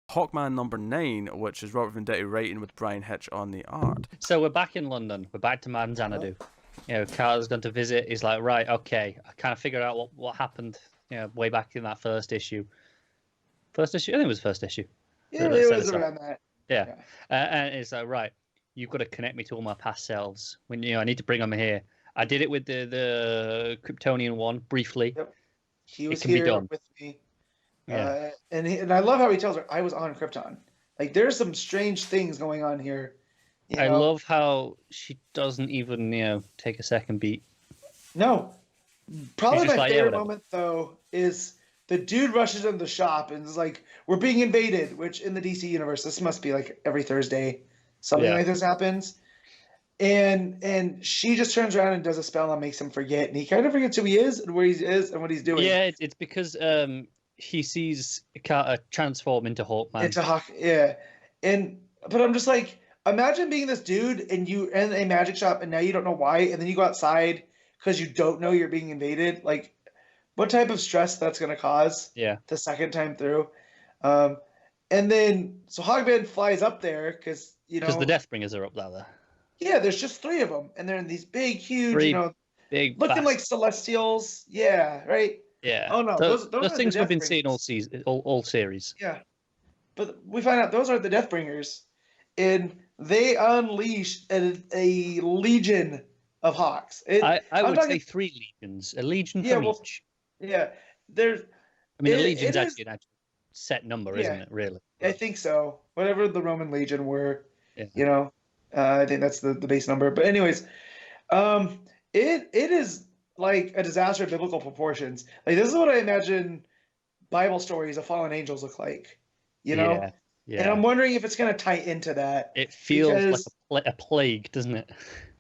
Hawkman number 9, which is Robert Venditti writing with Brian Hitch on the art. So we're back in London. We're back to Madame Xanadu. Carter's going to visit. He's like, right, okay. I kind of figured out what happened. Way back in that first issue. First issue? I think it was first issue. Yeah, it was around that. Yeah. And it's like, right, you've got to connect me to all my past selves. When I need to bring them here. I did it with the Kryptonian one briefly. Yep. He was here with me. Yeah. And I love how he tells her, I was on Krypton. Like, there's some strange things going on here. I love how she doesn't even, take a second beat. No. Probably my favorite moment, though, is the dude rushes into the shop and is like, we're being invaded, which in the DC universe, this must be like every Thursday. Something like this happens. And she just turns around and does a spell and makes him forget. And he kind of forgets who he is and where he is and what he's doing. Yeah, it's because he sees Carter transform into Hawkman. It's a Hawk, yeah. But I'm just like, imagine being this dude and you in a magic shop and now you don't know why, and then you go outside because you don't know you're being invaded. Like, what type of stress that's going to cause? Yeah. The second time through. And then so Hawkman flies up there because the Deathbringers are up there. Yeah, there's just 3 of them, and they're in these big, huge, big, looking like Celestials. Yeah, right. Yeah. Oh no, those things we've been seeing all season, all series. Yeah, but we find out those are the Deathbringers, and they unleash a legion of Hawks. I would say 3 legions, a legion from each. Yeah, there's. I mean, a legion's actually an actual set number, isn't it? Really. I think so. Whatever the Roman legion were, yeah. I think that's the base number. But anyways, it is like a disaster of biblical proportions. Like, this is what I imagine Bible stories of fallen angels look like. Yeah. And I'm wondering if it's going to tie into that. It feels like a plague, doesn't it?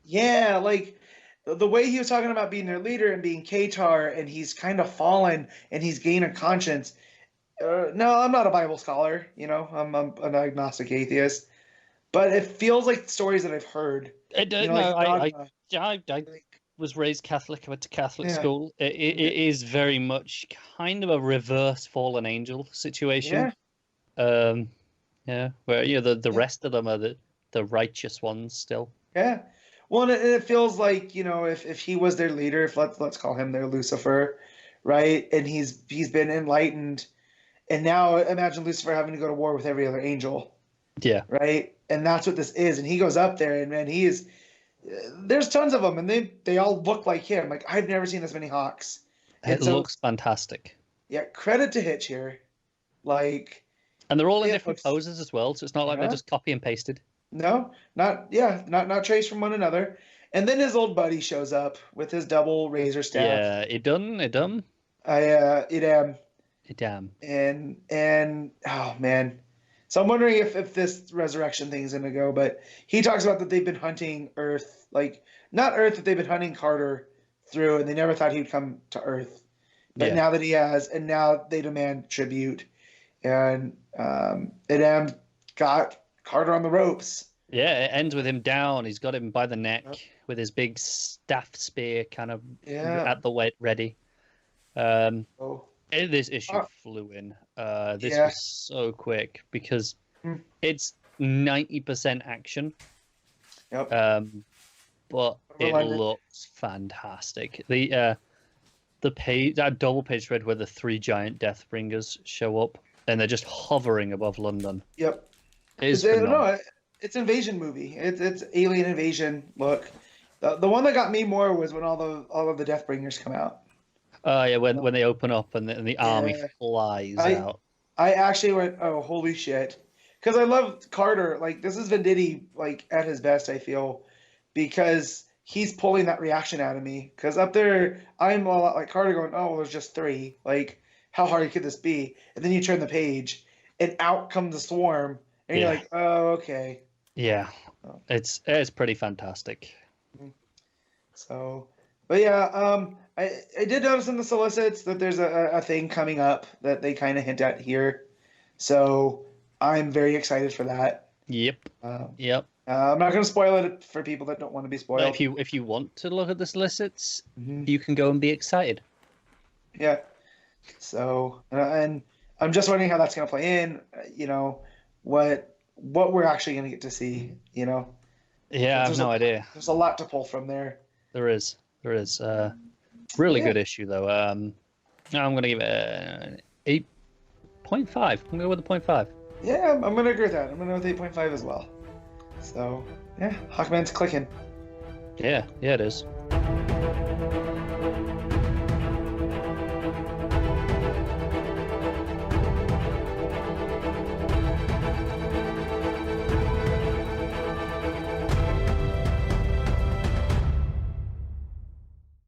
Yeah, like the way he was talking about being their leader and being Katar, and he's kind of fallen and he's gained a conscience. No, I'm not a Bible scholar. I'm an agnostic atheist. But it feels like stories that I've heard. I was raised Catholic. I went to Catholic school. It is very much kind of a reverse fallen angel situation. Where the rest of them are the righteous ones still. Yeah. Well, and it feels like, if he was their leader, if let's call him their Lucifer, right? And he's been enlightened, and now imagine Lucifer having to go to war with every other angel. Yeah. Right. And that's what this is. And he goes up there, and man, there's tons of them, and they all look like him. Like, I've never seen this many Hawks. It looks fantastic. Yeah. Credit to Hitch here. Like, and they're all in different poses as well. So it's not like they're just copy and pasted. No, not traced from one another. And then his old buddy shows up with his double razor staff. Yeah. It done. And oh man. So I'm wondering if this resurrection thing is going to go, but he talks about that they've been hunting Earth, like not Earth, that they've been hunting Carter through, and they never thought he'd come to Earth. But now that he has, and now they demand tribute, and Idam got Carter on the ropes. Yeah, it ends with him down. He's got him by the neck with his big staff spear kind of at the ready. This issue flew in. This was so quick because it's 90% action. Yep. But it looks fantastic. That double page spread where the 3 giant Deathbringers show up and they're just hovering above London. Yep. It's invasion movie. It's alien invasion look. The one that got me more was when all of the Deathbringers come out. When they open up and the army flies out. I actually went, oh, holy shit. Because I love Carter. Like, this is Venditti, like, at his best, I feel. Because he's pulling that reaction out of me. Because up there, I'm a lot like Carter going, oh, well, there's just 3. Like, how hard could this be? And then you turn the page, and out comes the swarm. And you're like, oh, okay. Yeah. It's pretty fantastic. So, but yeah, I did notice in the solicits that there's a thing coming up that they kind of hint at here. So I'm very excited for that. Yep. I'm not going to spoil it for people that don't want to be spoiled. If you want to look at the solicits, you can go and be excited. Yeah. So, and I'm just wondering how that's going to play in. What we're actually going to get to see. Yeah, I have no idea. There's a lot to pull from there. There is. Really good issue though. I'm going to give it an 8.5. I'm going to go with a 0.5. Yeah, I'm going to agree with that. I'm going to go with 8.5 as well. So, yeah, Hawkman's clicking. Yeah, it is.